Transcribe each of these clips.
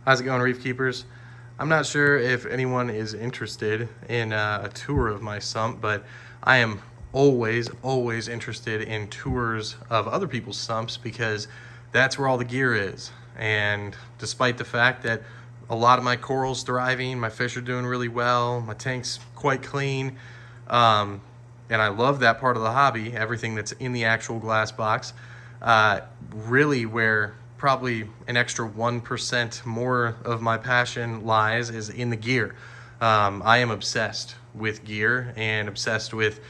How's it going, Reef Keepers? I'm not sure if anyone is interested in a tour of my sump, but I am always interested in tours of other people's sumps because that's where all the gear is. And despite the fact that a lot of my coral's thriving, my fish are doing really well, my tank's quite clean, and I love that part of the hobby, everything that's in the actual glass box, really where probably an extra 1% more of my passion lies is in the gear. I am obsessed with gear and obsessed with,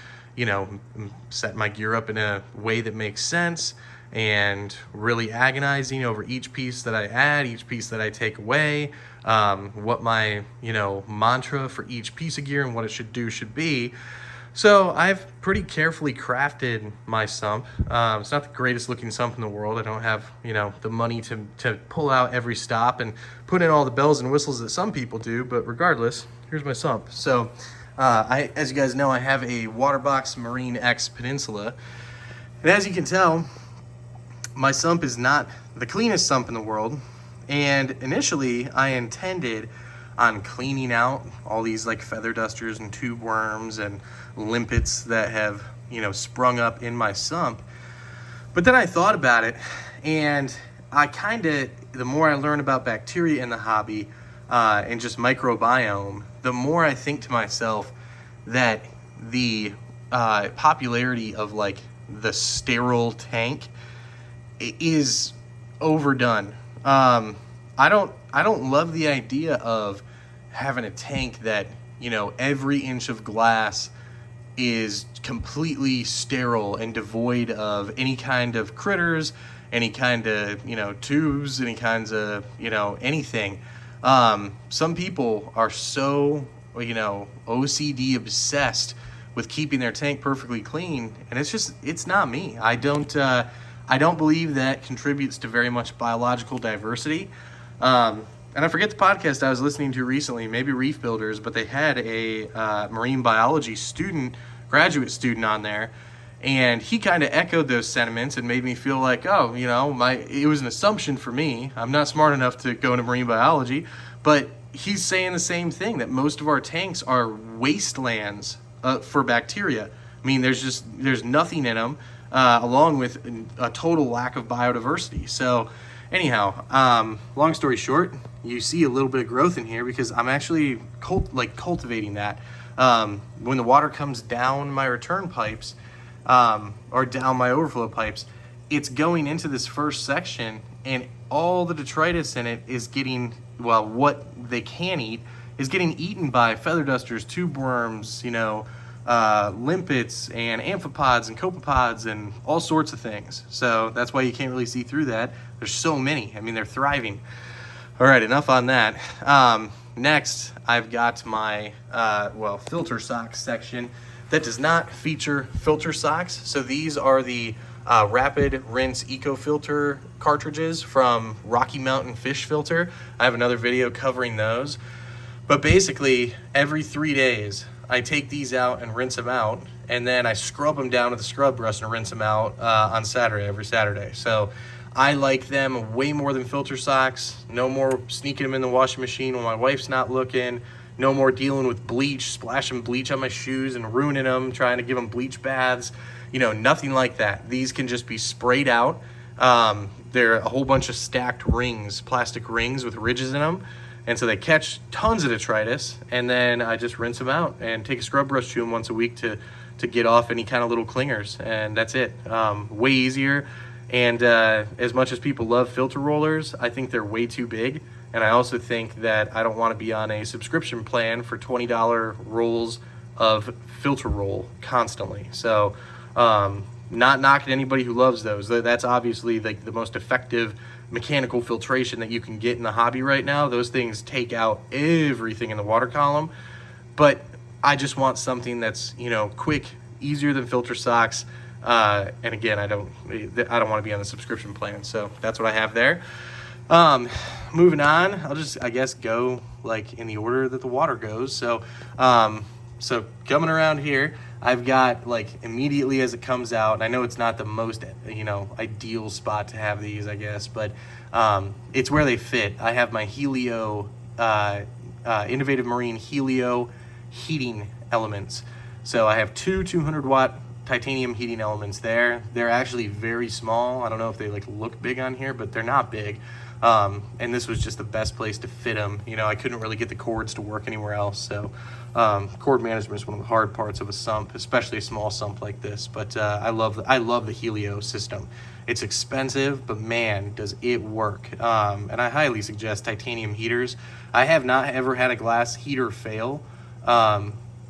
setting my gear up in a way that makes sense and really agonizing over each piece that I add, each piece that I take away, what my, mantra for each piece of gear and what it should be. So I've pretty carefully crafted my sump. It's not the greatest looking sump in the world. I don't have, the money to pull out every stop and put in all the bells and whistles that some people do. But regardless, here's my sump. So as you guys know, I have a Waterbox Marine X Peninsula. And as you can tell, my sump is not the cleanest sump in the world. And initially I intended on cleaning out all these like feather dusters and tube worms and limpets that have, sprung up in my sump. But then I thought about it, and the more I learn about bacteria in the hobby and just microbiome, the more I think to myself that the popularity of like the sterile tank is overdone. I don't love the idea of having a tank that, every inch of glass is completely sterile and devoid of any kind of critters, any kind of, tubes, any kinds of, anything. Some people are so, OCD obsessed with keeping their tank perfectly clean, and it's not me. I don't believe that contributes to very much biological diversity. And I forget the podcast I was listening to recently, maybe Reef Builders, but they had a marine biology graduate student on there, and he kind of echoed those sentiments and made me feel like, it was an assumption for me. I'm not smart enough to go into marine biology, but he's saying the same thing, that most of our tanks are wastelands for bacteria. I mean, there's nothing in them, along with a total lack of biodiversity. So anyhow, long story short, you see a little bit of growth in here because I'm actually cultivating that. When the water comes down my return pipes, or down my overflow pipes, it's going into this first section, and all the detritus in it is getting, what they can eat is getting eaten by feather dusters, tube worms, limpets and amphipods and copepods and all sorts of things. So that's why you can't really see through that. There's so many. I mean, they're thriving. All right, enough on that. Next, I've got my filter socks section that does not feature filter socks. So these are the Rapid Rinse Eco Filter cartridges from Rocky Mountain Fish Filter. I have another video covering those. But basically, every 3 days, I take these out and rinse them out, and then I scrub them down with the scrub brush and rinse them out on Saturday, every Saturday. So I like them way more than filter socks. No more sneaking them in the washing machine when my wife's not looking. No more dealing with bleach, splashing bleach on my shoes and ruining them, trying to give them bleach baths. Nothing like that. These can just be sprayed out. They're a whole bunch of stacked rings, plastic rings with ridges in them. And so they catch tons of detritus, and then I just rinse them out and take a scrub brush to them once a week to get off any kind of little clingers, and that's it. Way easier. And as much as people love filter rollers, I think they're way too big. And I also think that I don't want to be on a subscription plan for $20 rolls of filter roll constantly. So not knocking anybody who loves those. That's obviously like the most effective mechanical filtration that you can get in the hobby right now. Those things take out everything in the water column. But I just want something that's, quick, easier than filter socks. And again, I don't want to be on the subscription plan. So that's what I have there. Moving on, I'll just, go like in the order that the water goes. So coming around here, I've got, like, immediately as it comes out, and I know it's not the most, ideal spot to have these, I guess, but it's where they fit. I have my Helio, Innovative Marine Helio heating elements. So I have two 200-watt titanium heating elements there. They're actually very small. I don't know if they like look big on here, but they're not big. And this was just the best place to fit them. I couldn't really get the cords to work anywhere else. So cord management is one of the hard parts of a sump, especially a small sump like this. But I love the Helio system. It's expensive, but man, does it work. And I highly suggest titanium heaters. I have not ever had a glass heater fail.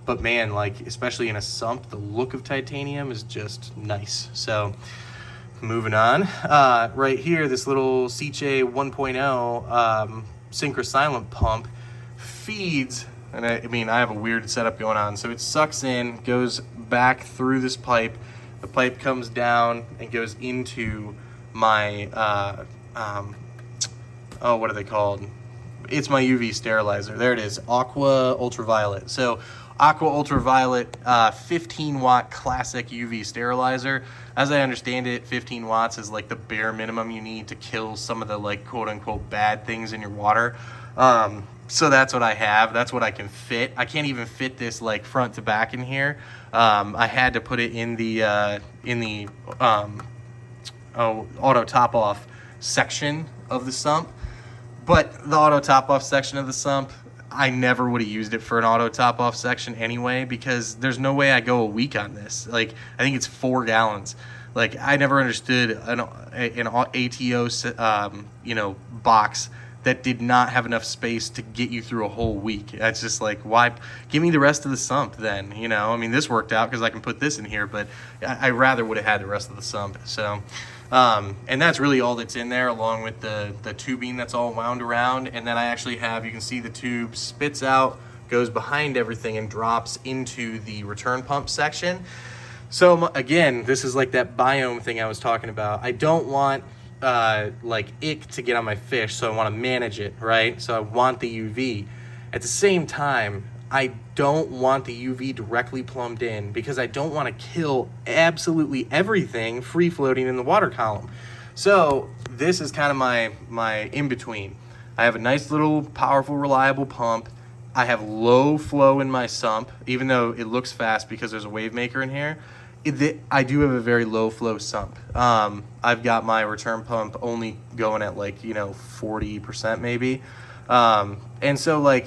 But man, like, especially in a sump, the look of titanium is just nice. So moving on, right here, this little Sicce 1.0 synchro-silent pump feeds, and I have a weird setup going on. So it sucks in, goes back through this pipe. The pipe comes down and goes into my, what are they called? It's my UV sterilizer. There it is, Aqua Ultraviolet. So Aqua Ultraviolet 15-watt classic UV sterilizer. As I understand it, 15 watts is like the bare minimum you need to kill some of the like quote-unquote bad things in your water. So that's what I have. That's what I can fit. I can't even fit this like front to back in here. I had to put it in the auto top-off section of the sump. But the auto top-off section of the sump, I never would have used it for an auto top-off section anyway, because there's no way I go a week on this. Like, I think it's 4 gallons. Like, I never understood an ATO, box that did not have enough space to get you through a whole week. It's just like, why? Give me the rest of the sump then, this worked out because I can put this in here, but I rather would have had the rest of the sump. So, and that's really all that's in there, along with the tubing that's all wound around. And then I actually have, you can see the tube spits out, goes behind everything, and drops into the return pump section. So again, this is like that biome thing I was talking about. I don't want ick to get on my fish, so I want to manage it, right? So I want the UV. At the same time, I don't want the UV directly plumbed in, because I don't want to kill absolutely everything free floating in the water column. So this is kind of my in-between. I have a nice little powerful, reliable pump. I have low flow in my sump, even though it looks fast because there's a wave maker in here. I do have a very low flow sump. I've got my return pump only going at 40% maybe. And so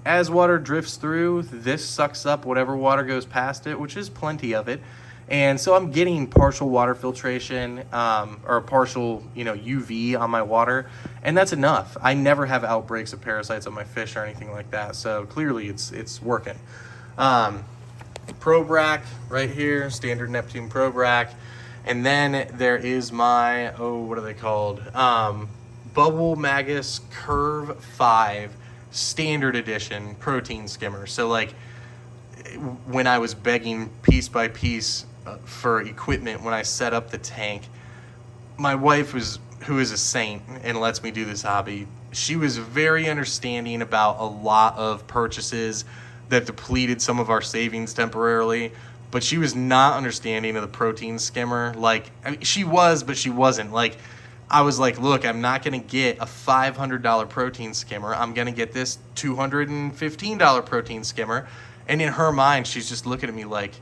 as water drifts through, this sucks up whatever water goes past it, which is plenty of it. And so I'm getting partial water filtration, or partial, UV on my water, and that's enough. I never have outbreaks of parasites on my fish or anything like that. So clearly it's working. Probe rack right here, standard Neptune probe rack. And then there is my, what are they called? Bubble Magus Curve 5 standard edition protein skimmer. So when I was begging piece by piece for equipment when I set up the tank, my wife who is a saint and lets me do this hobby, she was very understanding about a lot of purchases that depleted some of our savings temporarily, but she was not understanding of the protein skimmer. She was, but she wasn't. I was like, look, I'm not going to get a $500 protein skimmer. I'm going to get this $215 protein skimmer. And in her mind, she's just looking at me like,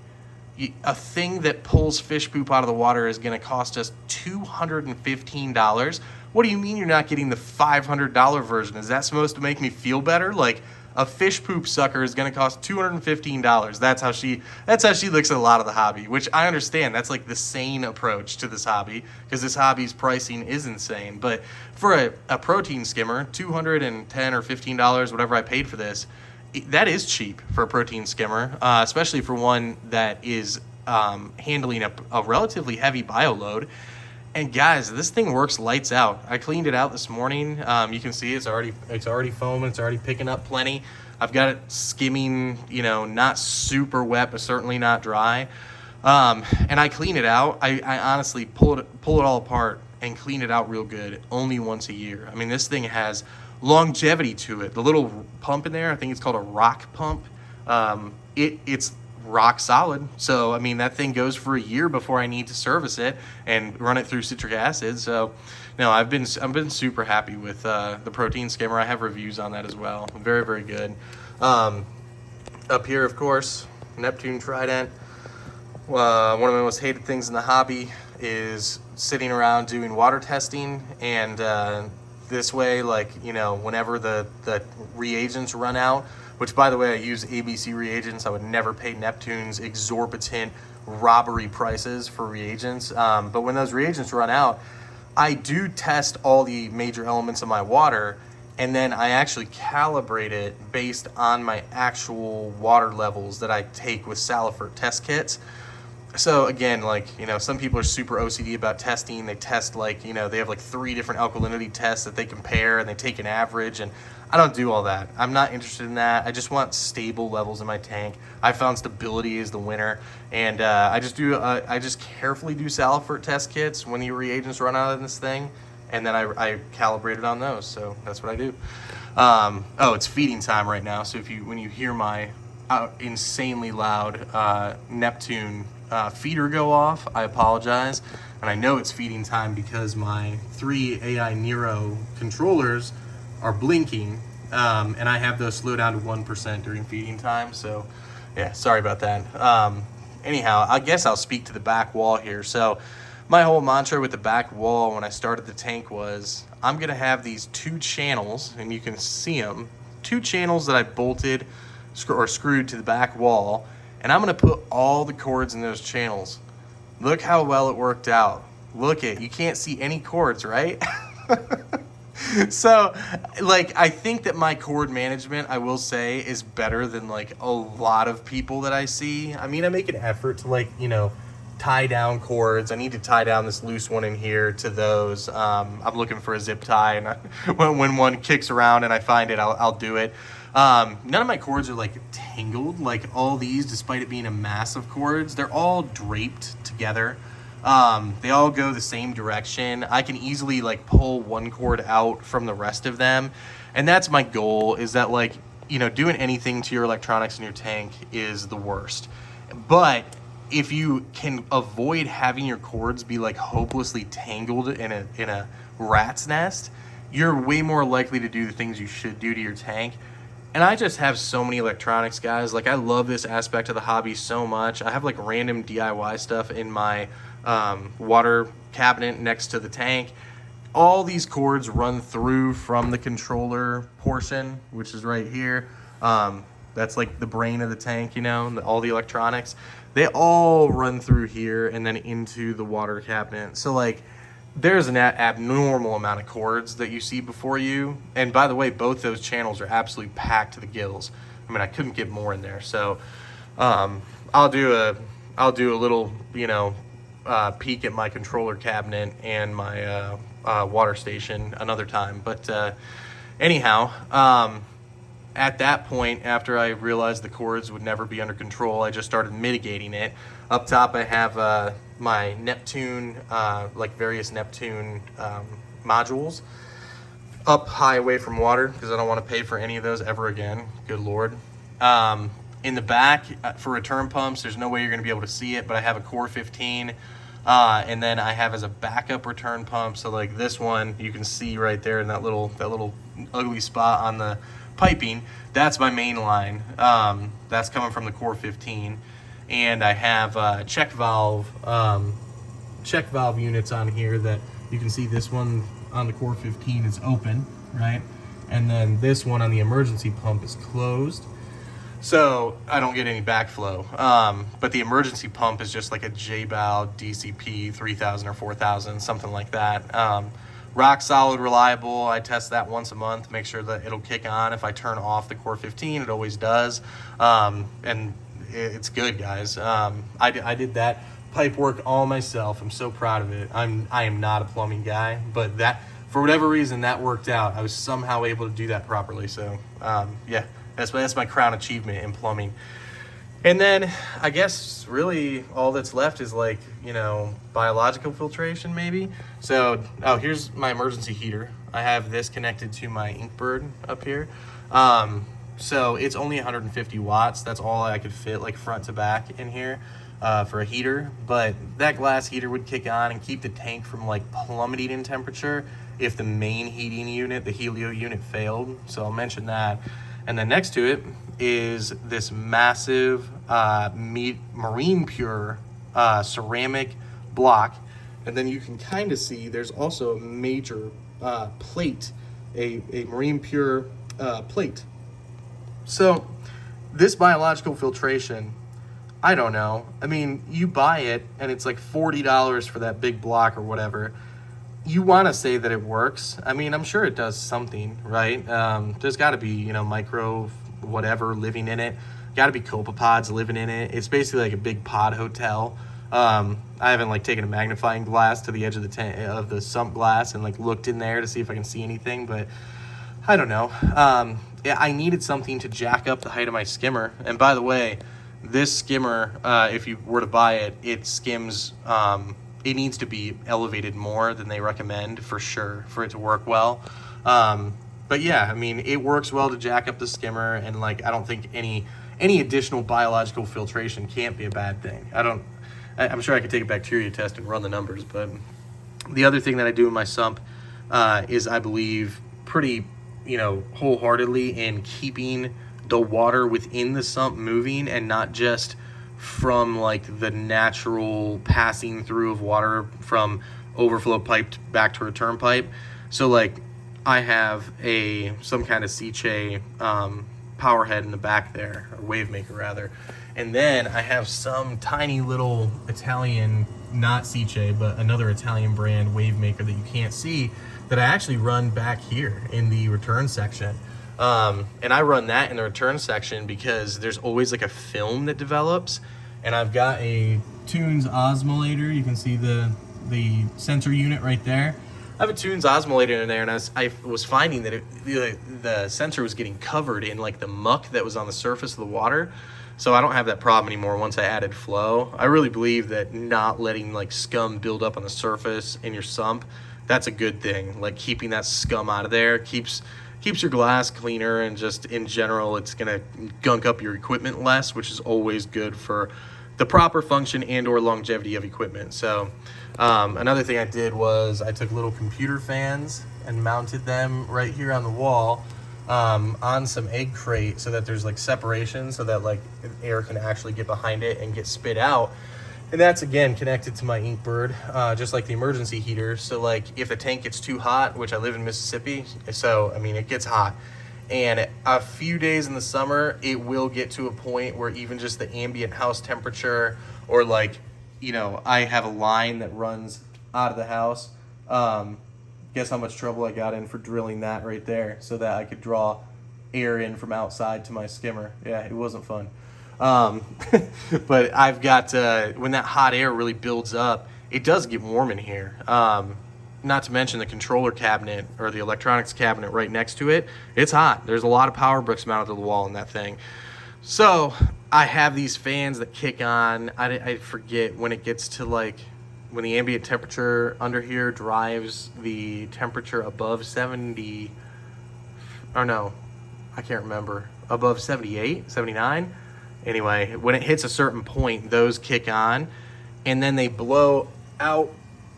a thing that pulls fish poop out of the water is going to cost us $215. What do you mean you're not getting the $500 version? Is that supposed to make me feel better? A fish poop sucker is going to cost $215. That's how she looks at a lot of the hobby, which I understand. That's the sane approach to this hobby, because this hobby's pricing is insane. But for a protein skimmer, $210 or $15, whatever I paid for this, that is cheap for a protein skimmer, especially for one that is handling a relatively heavy bioload. And guys, this thing works lights out. I cleaned it out this morning. You can see it's already foaming. It's already picking up plenty. I've got it skimming, not super wet, but certainly not dry. And I clean it out. I honestly pull it all apart and clean it out real good only once a year. I mean, this thing has longevity to it. The little pump in there, I think it's called a rock pump. It's rock solid. So I mean, that thing goes for a year before I need to service it and run it through citric acid. So no, I've been super happy with the protein skimmer. I have reviews on that as well. Very, very good. Up here, of course, Neptune Trident. One of my most hated things in the hobby is sitting around doing water testing, and this way, like, you know, whenever the reagents run out, which, by the way, I use ABC reagents. I would never pay Neptune's exorbitant robbery prices for reagents. But when those reagents run out, I do test all the major elements of my water, and then I actually calibrate it based on my actual water levels that I take with Salifert test kits. So again, like, you know, some people are super OCD about testing. They test, like, you know, they have like 3 different alkalinity tests that they compare, and they take an average, and I don't do all that. I'm not interested in that. I just want stable levels in my tank. I found stability is the winner, and I just carefully do Salifert test kits when the reagents run out of this thing, and then I calibrate it on those. So that's what I do. Oh, it's feeding time right now. So when you hear my insanely loud Neptune feeder go off, I apologize. And I know it's feeding time because my 3 AI Nero controllers are blinking, and I have those slow down to 1% during feeding time. So yeah, sorry about that. Anyhow, I guess I'll speak to the back wall here. So my whole mantra with the back wall when I started the tank was, I'm gonna have these 2 channels, and you can see them, 2 channels that I bolted or screwed to the back wall, and I'm gonna put all the cords in those channels. Look how well it worked out. Look it, you can't see any cords, right? So, like, I think that my cord management, I will say, is better than, like, a lot of people that I see. I mean, I make an effort to, like, you know, tie down cords. I need to tie down this loose one in here to those. I'm looking for a zip tie, and when one kicks around and I find it, I'll do it. None of my cords are, like, tangled. Like, all these, despite it being a mass of cords, they're all draped together. They all go the same direction. I can easily, like, pull one cord out from the rest of them. And that's my goal, is that, like, you know, doing anything to your electronics in your tank is the worst. But if you can avoid having your cords be, like, hopelessly tangled in a rat's nest, you're way more likely to do the things you should do to your tank. And I just have so many electronics, guys. Like, I love this aspect of the hobby so much. I have, like, random DIY stuff in my water cabinet next to the tank. All these cords run through from the controller portion, which is right here. That's like the brain of the tank, you know, all the electronics. They all run through here and then into the water cabinet. So, like, there's an abnormal amount of cords that you see before you. And by the way, both those channels are absolutely packed to the gills. I mean, I couldn't get more in there. So I'll do a little, you know, peek at my controller cabinet and my water station another time. But anyhow, at that point, after I realized the cords would never be under control, I just started mitigating it. Up top, I have my Neptune, like various Neptune modules up high away from water, because I don't want to pay for any of those ever again. Good Lord. In the back, for return pumps, there's no way you're going to be able to see it, but I have a Core 15, and then I have as a backup return pump. So, like, this one, you can see right there in that little ugly spot on the piping. That's my main line. That's coming from the Core 15. And I have check valve units on here that you can see. This one on the Core 15 is open, right? And then this one on the emergency pump is closed, so I don't get any backflow. But the emergency pump is just like a J-Bow DCP 3000 or 4000, something like that. Rock solid, reliable. I test that once a month, make sure that it'll kick on. If I turn off the Core 15, it always does. And it's good, guys. I did that pipe work all myself. I'm so proud of it. I am not a plumbing guy, but that, for whatever reason, that worked out. I was somehow able to do that properly. So yeah, that's my crown achievement in plumbing. And then I guess really all that's left is, like, you know, biological filtration maybe. So, here's my emergency heater. I have this connected to my Inkbird up here. So it's only 150 watts. That's all I could fit like front to back in here for a heater. But that glass heater would kick on and keep the tank from like plummeting in temperature if the main heating unit, the helio unit, failed. So I'll mention that. And then next to it is this massive marine pure ceramic block. And then you can kind of see there's also a major plate, a marine pure plate. So this biological filtration, I don't know. I mean, you buy it and it's like $40 for that big block or whatever. You want to say that it works. I mean, I'm sure it does something, right? There's got to be, you know, micro whatever living in it. Got to be copepods living in it. It's basically like a big pod hotel. I haven't like taken a magnifying glass to the edge of the sump glass and like looked in there to see if I can see anything, but I don't know. I needed something to jack up the height of my skimmer. And by the way, this skimmer, if you were to buy it, it skims, it needs to be elevated more than they recommend for sure for it to work well. But yeah, I mean, it works well to jack up the skimmer, and like, I don't think any additional biological filtration can't be a bad thing. I'm sure I could take a bacteria test and run the numbers, but the other thing that I do in my sump is, I believe, pretty, you know, wholeheartedly in keeping the water within the sump moving and not just from like the natural passing through of water from overflow pipe back to return pipe. So like I have some kind of Ciche power head in the back there, or wave maker rather. And then I have some tiny little Italian, not Ciche, but another Italian brand wave maker that you can't see, that I actually run back here in the return section. And I run that in the return section because there's always like a film that develops. And I've got a Tunes osmolator. You can see the sensor unit right there. I have a Tunes osmolator in there, and I was finding that the sensor was getting covered in like the muck that was on the surface of the water. So I don't have that problem anymore once I added flow. I really believe that not letting like scum build up on the surface in your sump, that's a good thing. Like keeping that scum out of there keeps your glass cleaner, and just in general, it's gonna gunk up your equipment less, which is always good for the proper function and or longevity of equipment. So another thing I did was I took little computer fans and mounted them right here on the wall on some egg crate, so that there's like separation, so that like air can actually get behind it and get spit out. And that's again connected to my Inkbird, just like the emergency heater. So like if the tank gets too hot, which I live in Mississippi, so I mean it gets hot, and a few days in the summer it will get to a point where even just the ambient house temperature, or like, you know, I have a line that runs out of the house. Guess how much trouble I got in for drilling that right there so that I could draw air in from outside to my skimmer. Yeah, it wasn't fun. But I've got, when that hot air really builds up, it does get warm in here. Not to mention the controller cabinet, or the electronics cabinet right next to it. It's hot. There's a lot of power bricks mounted to the wall in that thing. So I have these fans that kick on. I forget when it gets to like, when the ambient temperature under here drives the temperature above 70, or no, I can't remember, above 78, 79. Anyway, when it hits a certain point, those kick on, and then they blow out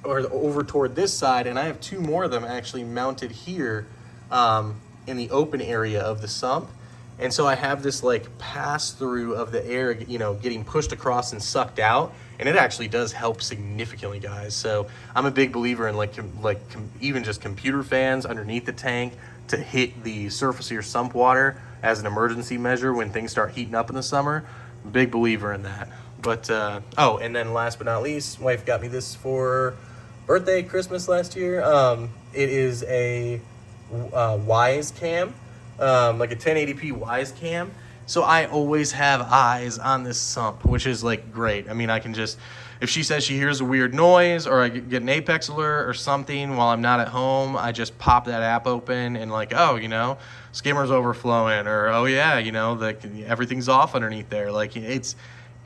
or over toward this side, and I have two more of them actually mounted here in the open area of the sump. And so I have this like pass through of the air, you know, getting pushed across and sucked out, and it actually does help significantly, guys. So I'm a big believer in even just computer fans underneath the tank to hit the surface of your sump water as an emergency measure when things start heating up in the summer. Big believer in that. But oh, and then last but not least, wife got me this for birthday, Christmas last year. It is a Wise cam. Like a 1080p Wise cam. So I always have eyes on this sump, which is like great. I mean, I can just, if she says she hears a weird noise, or I get an Apex alert or something while I'm not at home, I just pop that app open and like, oh, you know, skimmer's overflowing, or oh yeah, you know, everything's off underneath there. Like it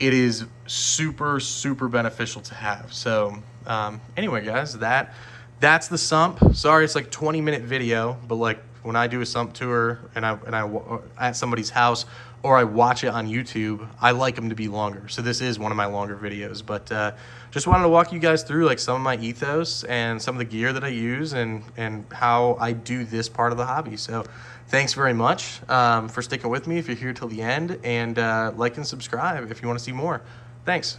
is super, super beneficial to have. So anyway, guys, that's the sump. Sorry, it's like 20-minute video, but like when I do a sump tour and at somebody's house, or I watch it on YouTube, I like them to be longer. So this is one of my longer videos, but just wanted to walk you guys through like some of my ethos and some of the gear that I use and how I do this part of the hobby. So thanks very much for sticking with me if you're here till the end, and like and subscribe if you want to see more. Thanks.